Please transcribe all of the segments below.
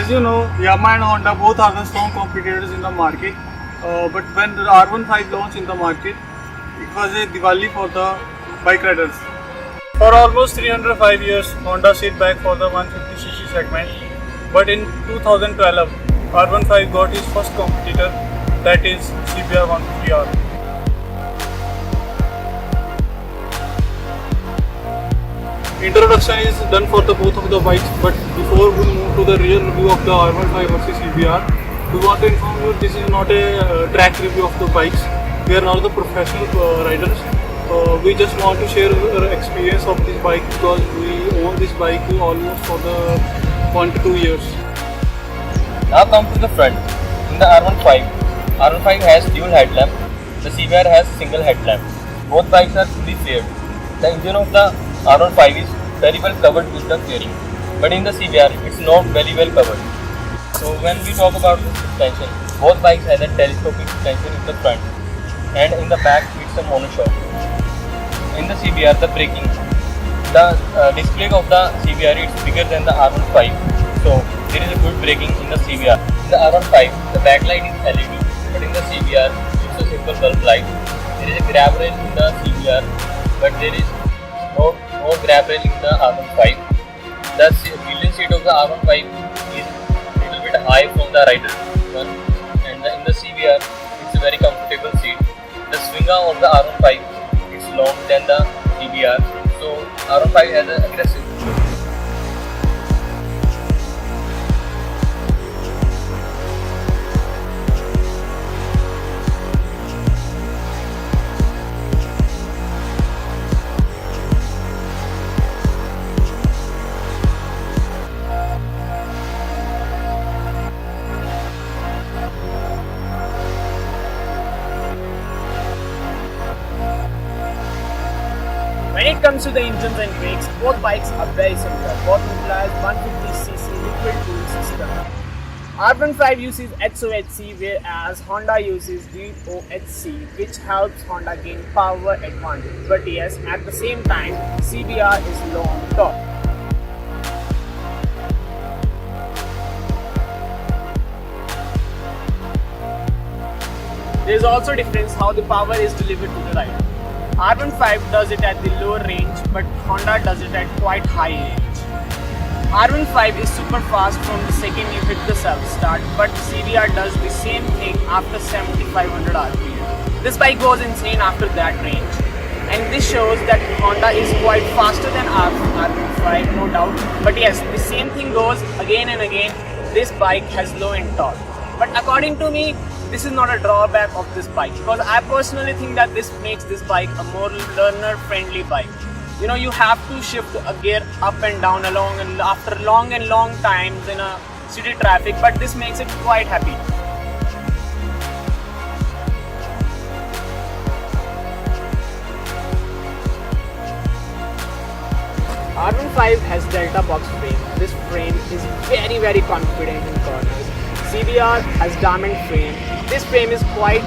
As you know, Yamaha and Honda both are the strong competitors in the market. But when the R15 launched in the market, it was a Diwali for the bike riders. For almost 305 years, Honda sit back for the 150cc segment. But in 2012, R15 got his first competitor, that is CBR 150R. Introduction is done for the both of the bikes, but before we move to the real review of the R15 versus CBR, we want to inform you this is not a track review of the bikes. We are not the professional riders. We just want to share our experience of this bike because we own this bike almost for the 1 to 2 years. Now come to the front. In the R15, R15 has dual headlamp. The CBR has single headlamp. Both bikes are fully faired. The engine of the R15 is very well covered with the fairing, but in the CBR it's not very well covered. So when we talk about the suspension, both bikes have a telescopic suspension in the front, and in the back it's a monoshock. In the CBR, the braking, the display of the CBR is bigger than the R15, so there is a good braking in the CBR. In the R15, the backlight is LED, but in the CBR it's a simple bulb light. There is a grab rail in the CBR, but there is no grab rail in the R15. The pillion seat of the R15 is a little bit high from the rider one, and in the CBR it's a very comfortable seat. The swing arm of the R15 is longer than the CBR, so R15 has an aggressive swing. When it comes to the engines and brakes, both bikes are very similar. Both utilize 150cc liquid cooled system. R15 uses HOHC whereas Honda uses DOHC, which helps Honda gain power advantage. But yes, at the same time, CBR is low on torque. There is also difference how the power is delivered to the rider. R15 does it at the lower range, but Honda does it at quite high range. R15 is super fast from the second you hit the self-start, but CBR does the same thing after 7500 RPM. This bike goes insane after that range, and this shows that Honda is quite faster than R15, no doubt. But yes, the same thing goes again and again. This bike has low in torque. But according to me, this is not a drawback of this bike, because I personally think that this makes this bike a more learner-friendly bike. You know, you have to shift a gear up and down along and after long times in a city traffic, but this makes it quite happy. R15 has delta box frame. This frame is very confident in corners. CBR has diamond frame. This frame is quite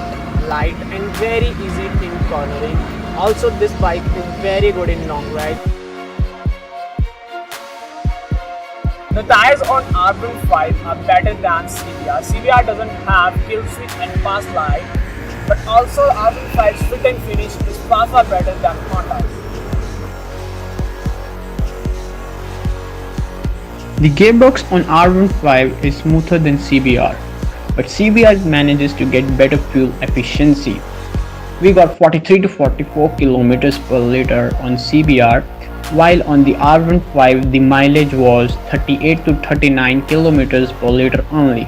light and very easy in cornering. Also, this bike is very good in long ride. The tires on R15 are better than CBR. CBR doesn't have kill switch and fast light, but also R15's fit and finish is far better than Honda's. The gearbox on R15 is smoother than CBR, but CBR manages to get better fuel efficiency. We got 43 to 44 km per liter on CBR, while on the R15 the mileage was 38 to 39 km per liter only.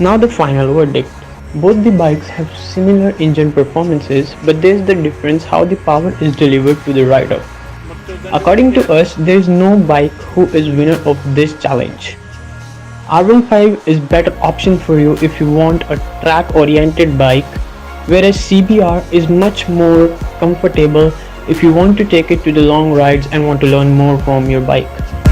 Now the final verdict. Both the bikes have similar engine performances, but there is the difference how the power is delivered to the rider. According to us, there is no bike who is winner of this challenge. R15 is better option for you if you want a track oriented bike, whereas CBR is much more comfortable if you want to take it to the long rides and want to learn more from your bike.